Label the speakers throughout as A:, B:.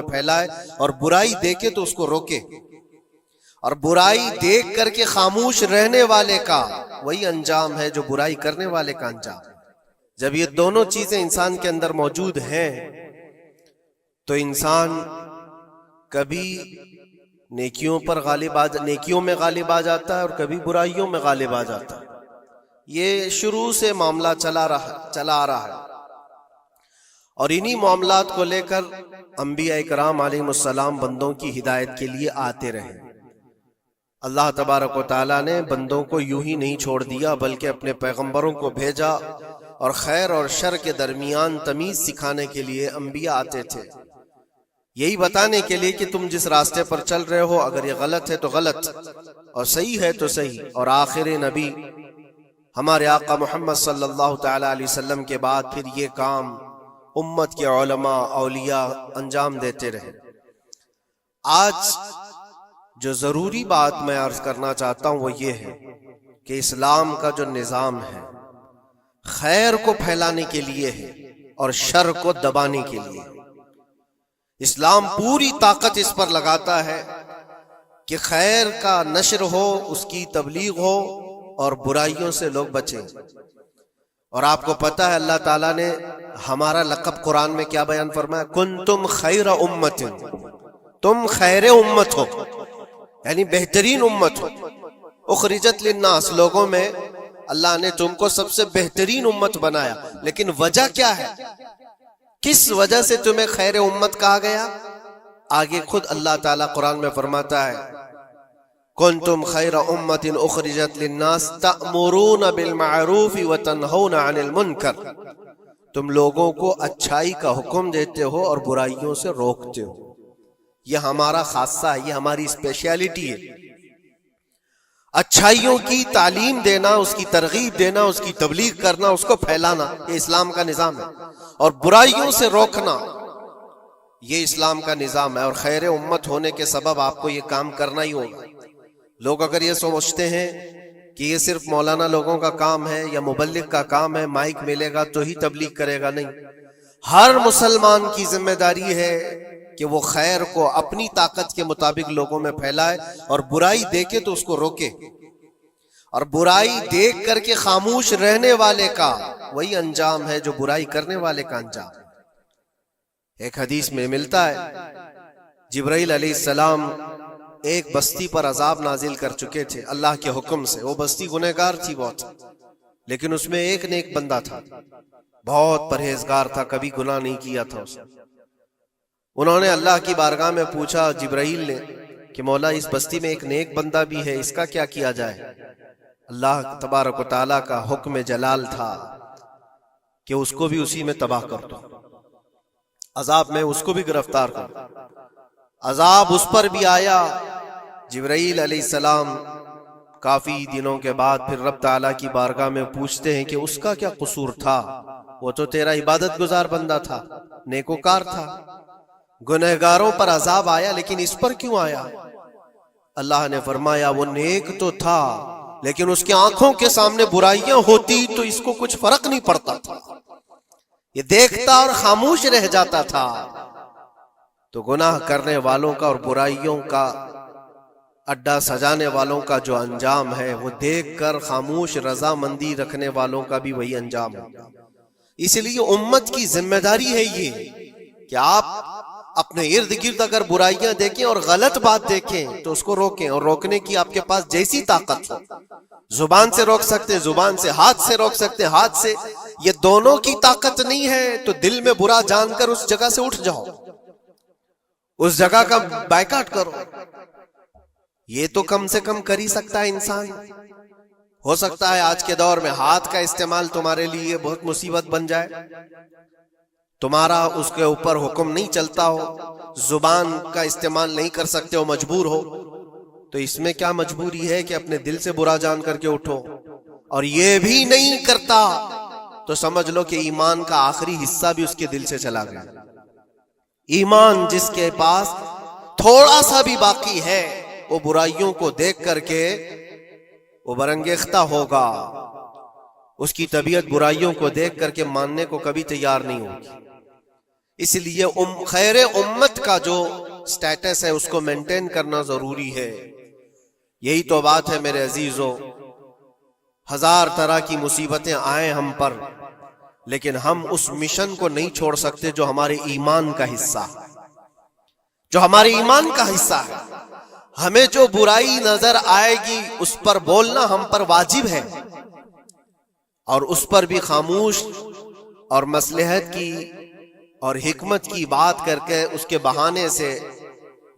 A: پھیلائے اور برائی دیکھے تو اس کو روکے، اور برائی دیکھ کر کے خاموش رہنے والے کا وہی انجام ہے جو برائی کرنے والے کا انجام۔ جب یہ دونوں چیزیں انسان کے اندر موجود ہیں تو انسان کبھی نیکیوں میں غالب آ جاتا ہے اور کبھی برائیوں میں غالب آ جاتا ہے۔ یہ شروع سے معاملہ چلا آ رہا ہے، اور انہی معاملات کو لے کر انبیاء اکرام علیہ السلام بندوں کی ہدایت کے لیے آتے رہے۔ اللہ تبارک و تعالیٰ نے بندوں کو یوں ہی نہیں چھوڑ دیا، بلکہ اپنے پیغمبروں کو بھیجا، اور خیر اور شر کے درمیان تمیز سکھانے کے لیے انبیاء آتے تھے، یہی بتانے کے لیے کہ تم جس راستے پر چل رہے ہو اگر یہ غلط ہے تو غلط اور صحیح ہے تو صحیح۔ اور آخر نبی ہمارے آقا محمد صلی اللہ تعالی علیہ وسلم کے بعد پھر یہ کام امت کے علماء اولیاء انجام دیتے رہے۔ آج جو ضروری بات میں عرض کرنا چاہتا ہوں وہ یہ ہے کہ اسلام کا جو نظام ہے خیر کو پھیلانے کے لیے ہے اور شر کو دبانے کے لیے ہے۔ اسلام پوری طاقت اس پر لگاتا ہے کہ خیر کا نشر ہو، اس کی تبلیغ ہو، اور برائیوں سے لوگ بچیں۔ اور آپ کو پتہ ہے اللہ تعالیٰ نے ہمارا لقب قرآن میں کیا بیان فرمایا؟ کنتم خیر امت، تم خیر امت ہو، یعنی بہترین امت ہو۔ اخرجت للناس، لوگوں میں اللہ نے تم کو سب سے بہترین امت بنایا، لیکن وجہ کیا ہے؟ کس وجہ سے تمہیں خیر امت کہا گیا؟ آگے خود اللہ تعالیٰ قرآن میں فرماتا ہے کنتم خیر امت اخرجت للناس تأمرون بالمعروف وتنہون عن المنکر، تم لوگوں کو اچھائی کا حکم دیتے ہو اور برائیوں سے روکتے ہو۔ یہ ہمارا خاصہ ہے، یہ ہماری اسپیشیلٹی ہے، اچھائیوں کی تعلیم دینا، اس کی ترغیب دینا، اس کی تبلیغ کرنا، اس کو پھیلانا، یہ اسلام کا نظام ہے، اور برائیوں سے روکنا یہ اسلام کا نظام ہے۔ اور خیر امت ہونے کے سبب آپ کو یہ کام کرنا ہی ہوگا۔ لوگ اگر یہ سمجھتے ہیں کہ یہ صرف مولانا لوگوں کا کام ہے یا مبلغ کا کام ہے، مائک ملے گا تو ہی تبلیغ کرے گا، نہیں، ہر مسلمان کی ذمہ داری ہے کہ وہ خیر کو اپنی طاقت کے مطابق لوگوں میں پھیلائے، اور برائی دیکھے تو اس کو روکے، اور برائی دیکھ کر کے خاموش رہنے والے کا وہی انجام ہے جو برائی کرنے والے کا انجام۔ ایک حدیث میں ملتا ہے جبرائیل علیہ السلام ایک بستی پر عذاب نازل کر چکے تھے اللہ کے حکم سے۔ وہ بستی گنہگار تھی بہت، لیکن اس میں ایک نیک بندہ تھا، بہت پرہیزگار تھا، کبھی گناہ نہیں کیا تھا اس نے۔ انہوں نے اللہ کی بارگاہ میں پوچھا جبرائیل نے کہ مولا اس بستی میں ایک نیک بندہ بھی ہے، اس کا کیا کیا جائے؟ اللہ تبارک و تعالیٰ کا حکم جلال تھا کہ اس کو بھی اسی میں تباہ کر دو، عذاب میں اس کو بھی گرفتار کر دو۔ عذاب اس پر بھی آیا۔ جبرائیل علیہ السلام کافی دنوں کے بعد پھر رب تعالیٰ کی بارگاہ میں پوچھتے ہیں کہ اس کا کیا قصور تھا؟ وہ تو تیرا عبادت گزار بندہ تھا، نیکوکار تھا، گنہگاروں پر عذاب آیا، لیکن اس پر کیوں آیا؟ اللہ نے فرمایا وہ نیک تو تھا، لیکن اس کی آنکھوں کے سامنے برائیاں ہوتی تو اس کو کچھ فرق نہیں پڑتا تھا، یہ دیکھتا اور خاموش رہ جاتا تھا۔ تو گناہ کرنے والوں کا اور برائیوں کا اڈا سجانے والوں کا جو انجام ہے وہ دیکھ کر خاموش رضامندی رکھنے والوں کا بھی وہی انجام ہوگا۔ اس لیے امت کی ذمہ داری ہے یہ کہ آپ اپنے ارد گرد اگر برائیاں دیکھیں اور غلط بات دیکھیں تو اس کو روکیں، اور روکنے کی آپ کے پاس جیسی طاقت ہو، زبان سے روک سکتے، زبان سے، ہاتھ سے روک سکتے، ہاتھ سے، یہ دونوں کی طاقت نہیں ہے تو دل میں برا جان کر اس جگہ سے اٹھ جاؤ، اس جگہ کا بائیکاٹ کرو۔ یہ تو کم سے کم کر ہی سکتا ہے انسان۔ ہو سکتا ہے آج کے دور میں ہاتھ کا استعمال تمہارے لیے بہت مصیبت بن جائے، تمہارا اس کے اوپر حکم نہیں چلتا ہو، زبان کا استعمال نہیں کر سکتے ہو، مجبور ہو، تو اس میں کیا مجبوری ہے کہ اپنے دل سے برا جان کر کے اٹھو؟ اور یہ بھی نہیں کرتا تو سمجھ لو کہ ایمان کا آخری حصہ بھی اس کے دل سے چلا گیا۔ ایمان جس کے پاس تھوڑا سا بھی باقی ہے وہ برائیوں کو دیکھ کر کے وہ برانگیختہ ہوگا، اس کی طبیعت برائیوں کو دیکھ کر کے ماننے کو کبھی تیار نہیں ہوگی۔ اس لیے خیر امت کا جو سٹیٹس ہے اس کو مینٹین کرنا ضروری ہے. یہی تو بات ہے میرے عزیزو. ہزار طرح کی مصیبتیں آئیں ہم پر، لیکن ہم اس مشن کو نہیں چھوڑ سکتے جو ہمارے ایمان کا حصہ ہے، جو ہمارے ایمان کا حصہ ہے. ہمیں جو برائی نظر آئے گی اس پر بولنا ہم پر واجب ہے، اور اس پر بھی خاموش اور مصلحت کی اور حکمت کی بات کر کے اس کے بہانے سے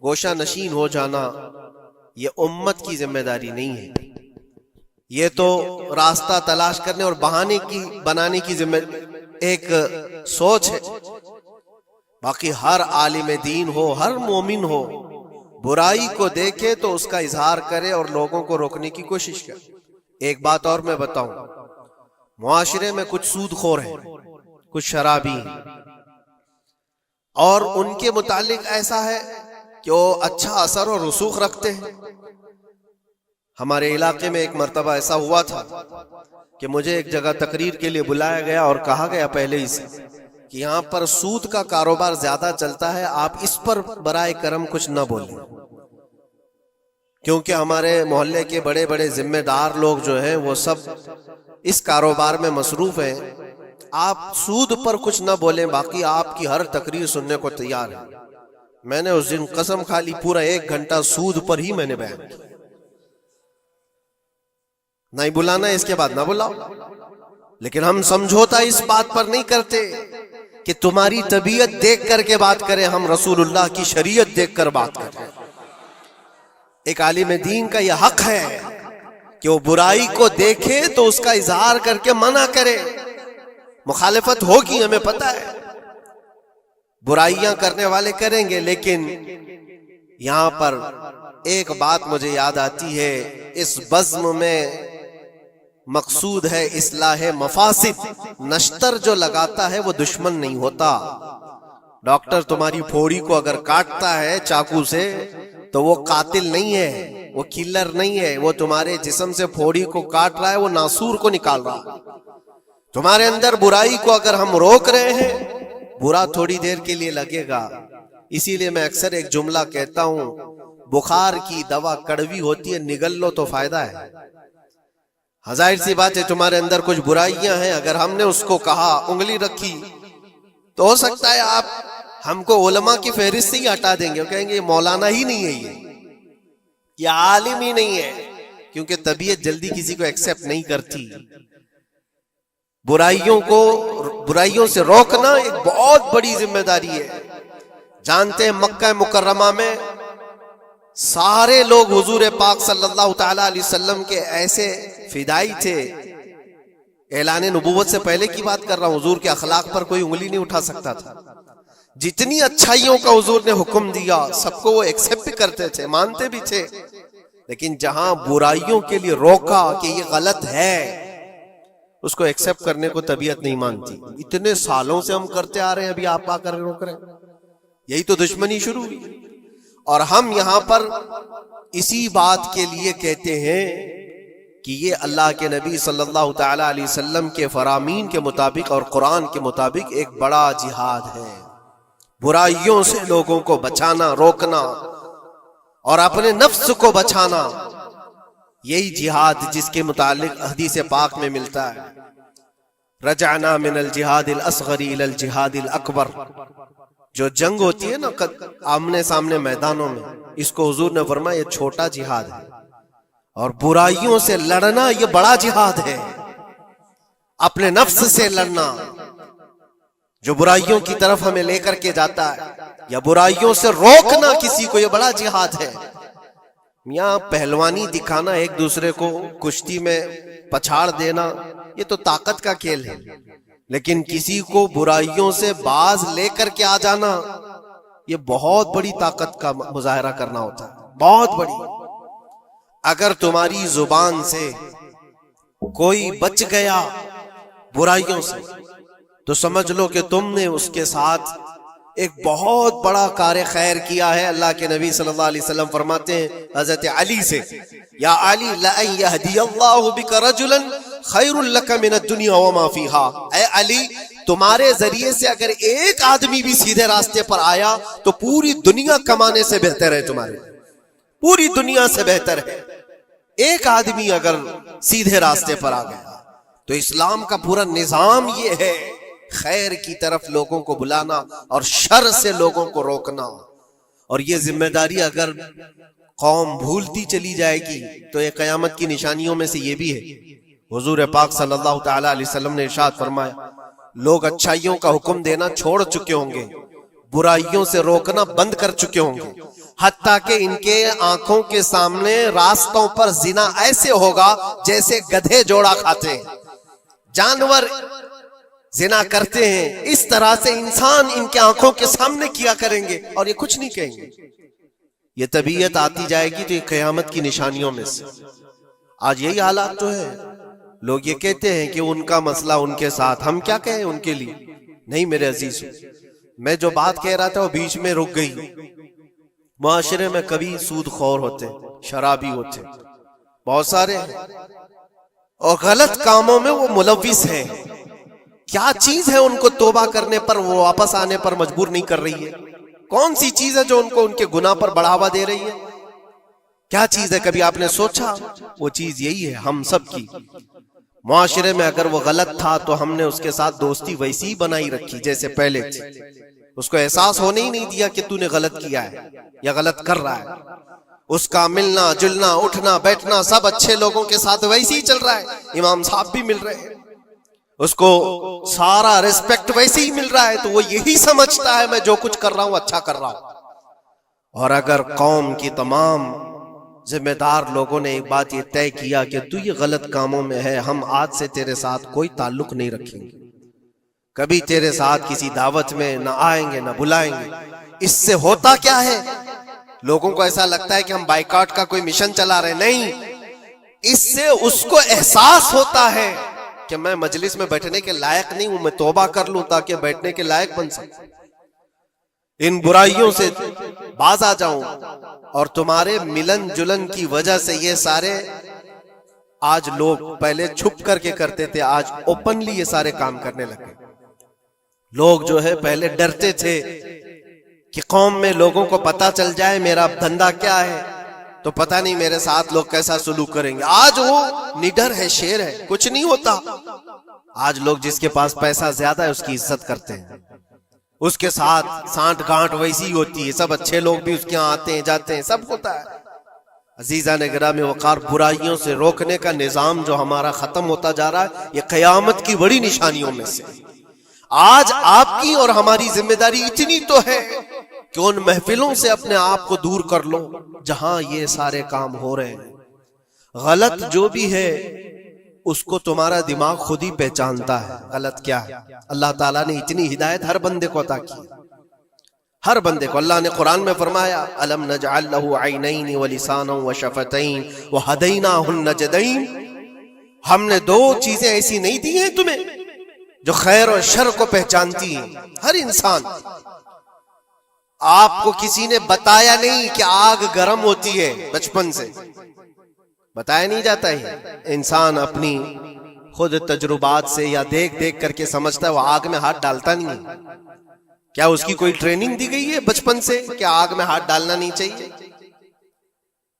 A: گوشہ نشین ہو جانا یہ امت کی ذمہ داری نہیں ہے. یہ تو راستہ تلاش کرنے اور بہانے کی بنانے کی ذمہ ایک سوچ ہے. باقی ہر عالم دین ہو، ہر مومن ہو، برائی کو دیکھے تو اس کا اظہار کرے اور لوگوں کو روکنے کی کوشش کرے. ایک بات اور میں بتاؤں، معاشرے میں کچھ سود خور ہیں، کچھ شرابی ہیں، اور ان کے متعلق ایسا ہے کہ وہ اچھا اثر اور رسوخ رکھتے ہیں. ہمارے علاقے میں ایک مرتبہ ایسا ہوا تھا کہ مجھے ایک جگہ تقریر کے لیے بلایا گیا اور کہا گیا پہلے ہی سے کہ یہاں پر سود کا کاروبار زیادہ چلتا ہے، آپ اس پر برائے کرم کچھ نہ بولیں، کیونکہ ہمارے محلے کے بڑے بڑے ذمہ دار لوگ جو ہیں وہ سب اس کاروبار میں مصروف ہیں. آپ سود پر کچھ نہ بولیں، باقی آپ کی ہر تقریر سننے کو تیار ہے. میں نے اس دن قسم کھا لی، پورا 1 گھنٹہ سود پر ہی میں نے بیان کیا. نہیں بلانا اس کے بعد نہ بلاؤ، لیکن ہم سمجھوتا اس بات پر نہیں کرتے کہ تمہاری طبیعت دیکھ کر کے بات کریں، ہم رسول اللہ کی شریعت دیکھ کر بات کریں. ایک عالم دین کا یہ حق ہے کہ وہ برائی کو دیکھے تو اس کا اظہار کر کے منع کرے. مخالفت ہوگی، ہمیں پتہ ہے، برائیاں کرنے والے کریں گے، لیکن یہاں پر ایک بات مجھے یاد آتی ہے، اس بزم میں مقصود ہے اصلاح مفاسد. نشتر جو لگاتا ہے وہ دشمن نہیں ہوتا. ڈاکٹر تمہاری پھوڑی کو اگر کاٹتا ہے چاقو سے تو وہ قاتل نہیں ہے، وہ کلر نہیں ہے، وہ تمہارے جسم سے پھوڑی کو کاٹ رہا ہے، وہ ناسور کو نکال رہا ہے. تمہارے اندر برائی کو اگر ہم روک رہے ہیں، برا تھوڑی دیر کے لیے لگے گا. اسی لیے میں اکثر ایک جملہ کہتا ہوں، بخار کی دوا کڑوی ہوتی ہے، نگل لو تو فائدہ ہے. ظاہر سی بات ہے تمہارے اندر کچھ برائیاں ہیں، اگر ہم نے اس کو کہا، انگلی رکھی، تو ہو سکتا ہے آپ ہم کو علماء کی فہرست سے ہی ہٹا دیں گے، کہیں گے یہ مولانا ہی نہیں ہے، یہ عالم ہی نہیں ہے، کیونکہ طبیعت جلدی کسی کو ایکسپٹ نہیں کرتی. برائیوں سے روکنا ایک بہت بڑی ذمہ داری ہے. جانتے ہیں مکہ مکرمہ میں سارے لوگ حضور پاک صلی اللہ تعالی علیہ وسلم کے ایسے فدائی تھے. اعلان نبوت سے پہلے کی بات کر رہا ہوں، حضور کے اخلاق پر کوئی انگلی نہیں اٹھا سکتا تھا. جتنی اچھائیوں کا حضور نے حکم دیا سب کو وہ ایکسپٹ بھی کرتے تھے، مانتے بھی تھے، لیکن جہاں برائیوں کے لیے روکا کہ یہ غلط ہے، اس کو ایکسپٹ کرنے کو طبیعت نہیں مانتی. اتنے سالوں سے ہم کرتے آ رہے ہیں، ابھی آپ آ کر روک رہے ہیں، یہی تو دشمنی شروع ہوئی. اور ہم یہاں پر اسی بات کے لیے کہتے ہیں کہ یہ اللہ کے نبی صلی اللہ تعالی علیہ وسلم کے فرامین کے مطابق اور قرآن کے مطابق ایک بڑا جہاد ہے. برائیوں سے لوگوں کو بچانا، روکنا اور اپنے نفس کو بچانا، یہی جہاد جس کے متعلق حدیث پاک میں ملتا ہے، رجعنا من الجہاد الاصغر الى الجہاد الاکبر. جو جنگ ہوتی ہے نا آمنے سامنے میدانوں میں، اس کو حضور نے فرمایا یہ چھوٹا جہاد ہے، اور برائیوں سے لڑنا یہ بڑا جہاد ہے. اپنے نفس سے لڑنا جو برائیوں کی طرف ہمیں لے کر کے جاتا ہے، یا برائیوں سے روکنا کسی کو، یہ بڑا جہاد ہے. یہاں پہلوانی دکھانا، ایک دوسرے کو کشتی میں پچھاڑ دینا، یہ تو طاقت کا کھیل ہے، لیکن کسی کو برائیوں سے باز لے کر کے آ جانا، یہ بہت بڑی طاقت کا مظاہرہ کرنا ہوتا ہے، بہت بڑی. اگر تمہاری زبان سے کوئی بچ گیا برائیوں سے تو سمجھ لو کہ تم نے اس کے ساتھ ایک بہت بڑا کار خیر کیا ہے. اللہ کے نبی صلی اللہ علیہ وسلم فرماتے ہیں حضرت علی سے، یا علی لَأَن يَهْدِيَ اللَّهُ بِكَ رَجُلًا خَيْرٌ لَكَ مِنَ الدُّنْيَا وَمَا فِيهَا. اے علی، تمہارے ذریعے سے اگر ایک آدمی بھی سیدھے راستے پر آیا تو پوری دنیا کمانے سے بہتر ہے، تمہارے پوری دنیا سے بہتر ہے۔ ایک آدمی اگر سیدھے راستے پر آ گیا تو اسلام کا پورا نظام یہ ہے، خیر کی طرف لوگوں کو بلانا اور شر سے لوگوں کو روکنا۔ اور یہ ذمہ داری اگر قوم بھولتی چلی جائے گی تو یہ قیامت کی نشانیوں میں سے یہ بھی ہے۔ حضور پاک صلی اللہ تعالی علیہ وسلم نے ارشاد فرمایا، لوگ اچھائیوں کا حکم دینا چھوڑ چکے ہوں گے، برائیوں سے روکنا بند کر چکے ہوں گے، حتیٰ کہ ان کے آنکھوں کے سامنے راستوں پر زنا ایسے ہوگا جیسے گدھے جوڑا کھاتے ہیں، جانور زنا کرتے ہیں، اس طرح سے انسان ان کے آنکھوں کے سامنے کیا کریں گے اور یہ کچھ نہیں کہیں گے۔ یہ طبیعت آتی جائے گی تو یہ قیامت کی نشانیوں میں سے۔ آج یہی حالات تو ہے، لوگ یہ کہتے ہیں کہ ان کا مسئلہ ان کے ساتھ، ہم کیا کہیں ان کے لیے؟ نہیں میرے عزیز، میں جو بات کہہ رہا تھا وہ بیچ میں رک گئی۔ معاشرے میں کبھی سود خور ہوتے، شرابی ہوتے، بہت سارے ہیں، اور غلط کاموں میں وہ ملوث ہیں۔ کیا چیز ہے ان کو توبہ کرنے پر، وہ واپس آنے پر مجبور نہیں کر رہی ہے؟ کون سی چیز ہے جو ان کو ان کے گناہ پر بڑھاوا دے رہی ہے؟ کیا چیز ہے؟ کبھی آپ نے سوچا؟ وہ چیز یہی ہے ہم سب کی۔ معاشرے میں اگر وہ غلط تھا تو ہم نے اس کے ساتھ دوستی ویسی ہی بنائی رکھی جیسے پہلے تھی، اس کو احساس ہونے ہی نہیں دیا کہ تو نے غلط کیا ہے یا غلط کر رہا ہے۔ اس کا ملنا جلنا اٹھنا بیٹھنا سب اچھے لوگوں کے ساتھ ویسے ہی چل رہا ہے، امام صاحب بھی مل رہے ہیں، اس کو سارا ریسپیکٹ ویسے ہی مل رہا ہے، تو وہ یہی سمجھتا ہے میں جو کچھ کر رہا ہوں اچھا کر رہا ہوں۔ اور اگر قوم کی تمام ذمہ دار لوگوں نے ایک بات یہ طے کیا کہ تو یہ غلط کاموں میں ہے، ہم آج سے تیرے ساتھ کوئی تعلق نہیں رکھیں گے، کبھی تیرے ساتھ کسی دعوت میں نہ آئیں گے نہ بلائیں گے۔ اس سے ہوتا کیا ہے؟ لوگوں کو ایسا لگتا ہے کہ ہم بائیکاٹ کا کوئی مشن چلا رہے، نہیں، اس سے اس کو احساس ہوتا ہے کہ میں مجلس میں بیٹھنے کے لائق نہیں ہوں، میں توبہ کر لوں تاکہ بیٹھنے کے لائق بن سکوں، ان برائیوں سے باز آ جاؤں۔ اور تمہارے ملن جلن کی وجہ سے یہ سارے آج لوگ پہلے چھپ کر کے کرتے تھے، آج اوپنلی یہ سارے کام کرنے لگے۔ لوگ جو ہے پہلے ڈرتے تھے کہ قوم میں لوگوں کو پتہ چل جائے میرا دھندا کیا ہے تو پتہ نہیں میرے ساتھ لوگ کیسا سلوک کریں گے۔ آج وہ نڈر ہے، شیر ہے، کچھ نہیں ہوتا۔ آج لوگ جس کے پاس پیسہ زیادہ ہے اس کی عزت کرتے ہیں، اس کے ساتھ سانٹ گانٹ ویسی ہوتی ہے، سب اچھے لوگ بھی اس کے یہاں آتے ہیں جاتے ہیں، سب ہوتا ہے۔ عزیزان گرامی وقار، برائیوں سے روکنے کا نظام جو ہمارا ختم ہوتا جا رہا ہے، یہ قیامت کی بڑی نشانیوں میں سے۔ آج آپ کی اور ہماری ذمہ داری اتنی تو ہے کہ ان محفلوں سے اپنے آپ کو دور کر لو جہاں یہ سارے کام ہو رہے ہیں۔ غلط جو بھی ہے اس کو تمہارا دماغ خود ہی پہچانتا ہے غلط کیا ہے۔ اللہ تعالیٰ نے اتنی ہدایت ہر بندے کو عطا کی، ہر بندے کو۔ اللہ نے قرآن میں فرمایا الم نجعل له عینین ولسانا وشفتین وہدیناہ النجدین، ہم نے دو چیزیں ایسی نہیں دی ہیں تمہیں جو خیر اور شر کو پہچانتی ہیں۔ ہر انسان، آپ کو کسی نے بتایا نہیں کہ آگ گرم ہوتی ہے، بچپن سے بتایا نہیں جاتا ہے، انسان اپنی خود تجربات سے یا دیکھ دیکھ کر کے سمجھتا ہے، وہ آگ میں ہاتھ ڈالتا نہیں ہے۔ کیا اس کی کوئی ٹریننگ دی گئی ہے بچپن سے کہ آگ میں ہاتھ ڈالنا نہیں چاہیے؟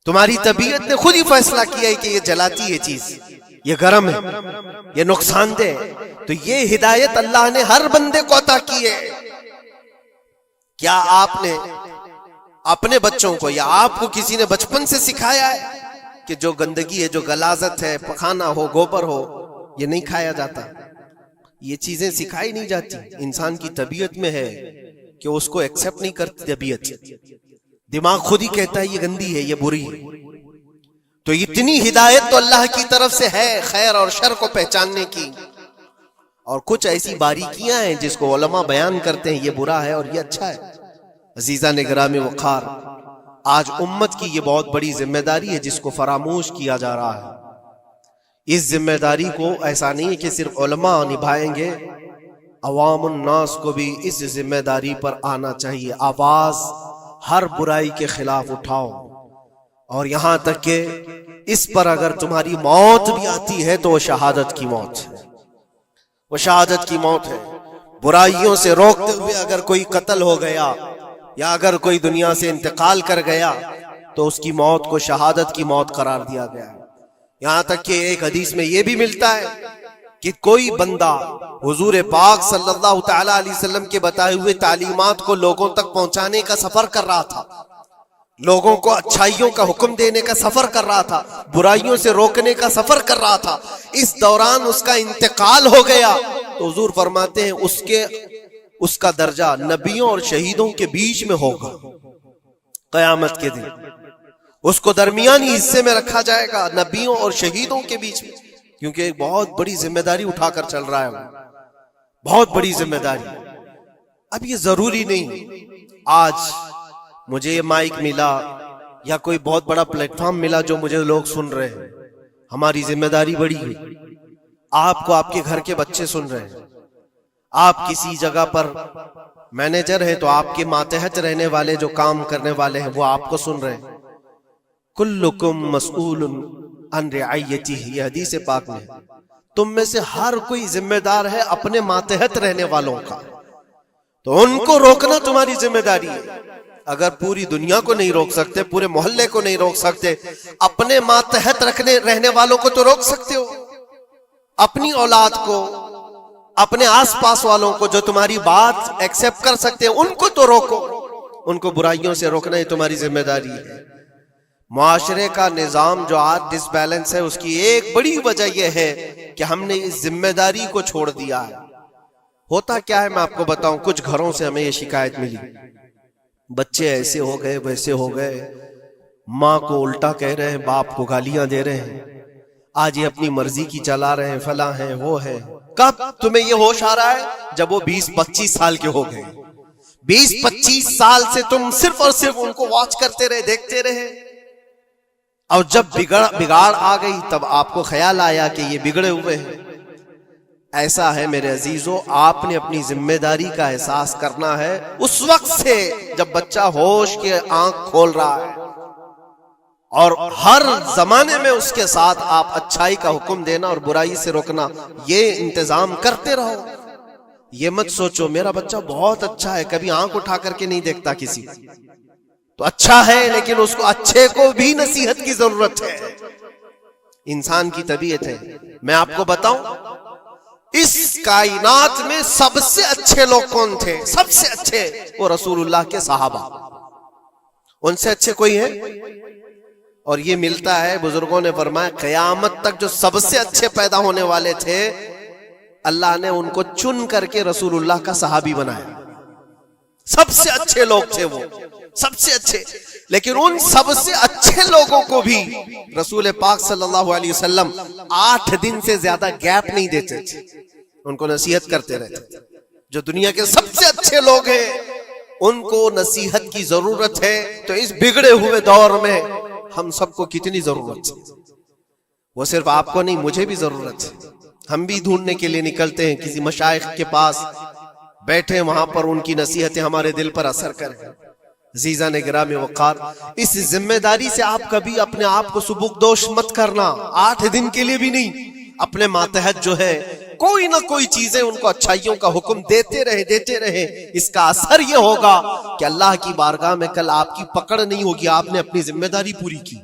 A: تمہاری طبیعت نے خود ہی فیصلہ کیا ہے کہ یہ جلاتی ہے چیز، یہ گرم ہے، یہ نقصان دہ ہے۔ تو یہ ہدایت اللہ نے ہر بندے کو عطا کی ہے۔ کیا آپ نے اپنے بچوں کو یا آپ کو کسی نے بچپن سے سکھایا ہے کہ جو گندگی ہے، جو غلاظت ہے، پخانا ہو، گوبر ہو، یہ نہیں کھایا جاتا؟ یہ چیزیں سکھائی نہیں جاتی، انسان کی طبیعت میں ہے کہ اس کو ایکسپٹ نہیں کرتی طبیعت، دماغ خود ہی کہتا ہے یہ گندی ہے، یہ بری ہے۔ تو اتنی ہدایت تو اللہ کی طرف سے ہے خیر اور شر کو پہچاننے کی، اور کچھ ایسی باریکیاں ہیں جس کو علماء بیان کرتے ہیں یہ برا ہے اور یہ اچھا ہے۔ عزیزان گرامی وقار، آج امت کی یہ بہت بڑی ذمہ داری ہے جس کو فراموش کیا جا رہا ہے۔ اس ذمہ داری کو ایسا نہیں ہے کہ صرف علماء نبھائیں گے، عوام الناس کو بھی اس ذمہ داری پر آنا چاہیے۔ آواز ہر برائی کے خلاف اٹھاؤ، اور یہاں تک کہ اس پر اگر تمہاری موت بھی آتی ہے تو وہ شہادت کی موت ہے، وہ شہادت کی موت ہے۔ برائیوں سے روکتے ہوئے اگر کوئی قتل ہو گیا یا اگر کوئی دنیا سے انتقال کر گیا تو اس کی موت کو شہادت کی موت قرار دیا گیا ہے۔ یہاں تک کہ ایک حدیث میں یہ بھی ملتا ہے کہ کوئی بندہ حضور پاک صلی اللہ تعالی علیہ وسلم کے بتائے ہوئے تعلیمات کو لوگوں تک پہنچانے کا سفر کر رہا تھا، لوگوں کو اچھائیوں کا حکم دینے کا سفر کر رہا تھا، برائیوں سے روکنے کا سفر کر رہا تھا، اس دوران اس کا انتقال ہو گیا تو حضور فرماتے ہیں اس کا درجہ نبیوں اور شہیدوں کے بیچ میں ہوگا قیامت کے دن، اس کو درمیانی حصے میں رکھا جائے گا نبیوں اور شہیدوں کے بیچ میں، کیونکہ ایک بہت بڑی ذمہ داری اٹھا کر چل رہا ہے وہ، بہت بڑی ذمہ داری۔ اب یہ ضروری نہیں آج مجھے یہ مائک ملا یا کوئی بہت بڑا پلیٹ فارم ملا جو مجھے لوگ سن رہے ہیں، ہماری ذمہ داری بڑی ہے۔ آپ کو آپ کے گھر کے بچے سن رہے ہیں، آپ کسی جگہ پر مینیجر ہیں تو آپ کے ماتحت رہنے والے جو کام کرنے والے ہیں وہ آپ کو سن رہے ہیں۔ کلکم مسئول عن رعیتہ، یہ حدیث پاک میں تم میں سے ہر کوئی ذمہ دار ہے اپنے ماتحت رہنے والوں کا، تو ان کو روکنا تمہاری ذمہ داری ہے۔ اگر پوری دنیا کو نہیں روک سکتے، پورے محلے کو نہیں روک سکتے، اپنے ماتحت رہنے والوں کو تو روک سکتے ہو، اپنی اولاد کو، اپنے آس پاس والوں کو جو تمہاری بات ایکسپٹ کر سکتے ہیں ان کو تو روکو، ان کو برائیوں سے روکنا ہی تمہاری ذمہ داری ہے۔ معاشرے کا نظام جو آج ڈس بیلنس ہے اس کی ایک بڑی وجہ یہ ہے کہ ہم نے اس ذمہ داری کو چھوڑ دیا ہے۔ ہوتا کیا ہے میں آپ کو بتاؤں، کچھ گھروں سے ہمیں یہ شکایت ملی، بچے ایسے ہو گئے ویسے ہو گئے، ماں کو الٹا کہہ رہے ہیں، باپ کو گالیاں دے رہے ہیں، آج یہ اپنی مرضی کی چلا رہے ہیں، فلاں ہیں وہ ہے۔ کب تمہیں یہ ہوش آ رہا ہے؟ جب وہ 20-25 سال کے ہو گئے، 20-25 سال سے تم صرف اور صرف ان کو واچ کرتے رہے، دیکھتے رہے، اور جب بگاڑ آ گئی تب آپ کو خیال آیا کہ یہ بگڑے ہوئے ہیں۔ ایسا ہے میرے عزیزو، آپ نے اپنی ذمہ داری کا احساس کرنا ہے اس وقت سے جب بچہ ہوش کے آنکھ کھول رہا ہے، اور ہر زمانے میں اس کے ساتھ آپ اچھائی کا حکم دینا اور برائی سے روکنا، یہ انتظام کرتے رہو۔ یہ مت سوچو میرا بچہ بہت اچھا ہے، کبھی آنکھ اٹھا کر کے نہیں دیکھتا کسی، تو اچھا ہے لیکن اس کو اچھے کو بھی نصیحت کی ضرورت ہے، انسان کی طبیعت ہے۔ میں آپ کو بتاؤں اس کائنات میں سب سے اچھے لوگ کون تھے؟ سب سے اچھے وہ رسول اللہ کے صحابہ، ان سے اچھے کوئی ہے؟ اور یہ ملتا ہے، بزرگوں نے فرمایا قیامت تک جو سب سے اچھے پیدا ہونے والے تھے اللہ نے ان کو چن کر کے رسول اللہ کا صحابی بنایا، سب سے اچھے لوگ تھے وہ، سب سے اچھے۔ لیکن ان سب سے اچھے لوگوں کو بھی رسول پاک صلی اللہ علیہ وسلم 8 دن سے زیادہ گیپ نہیں دیتے تھے، ان کو نصیحت کرتے رہتے تھے۔ جو دنیا کے سب سے اچھے لوگ ہیں ان کو نصیحت کی ضرورت ہے، تو اس بگڑے ہوئے دور میں ہم سب کو کتنی ضرورت ہے، وہ صرف آپ کو نہیں مجھے بھی ضرورت ہے۔ ہم بھی ڈھونڈنے کے لیے نکلتے ہیں کسی مشائخ کے پاس، بیٹھے وہاں پر ان کی نصیحتیں ہمارے دل پر اثر کریں۔ عزیزان گرامی وقار، اس ذمہ داری سے آپ کبھی اپنے آپ کو سبکدوش مت کرنا، 8 دن کے لیے بھی نہیں، اپنے ماتحت جو ہے کوئی نہ کوئی چیزیں ان کو اچھائیوں کا حکم دیتے رہے۔ اس کا اثر یہ ہوگا کہ اللہ کی بارگاہ میں کل آپ کی پکڑ نہیں ہوگی، آپ نے اپنی ذمہ داری پوری کی۔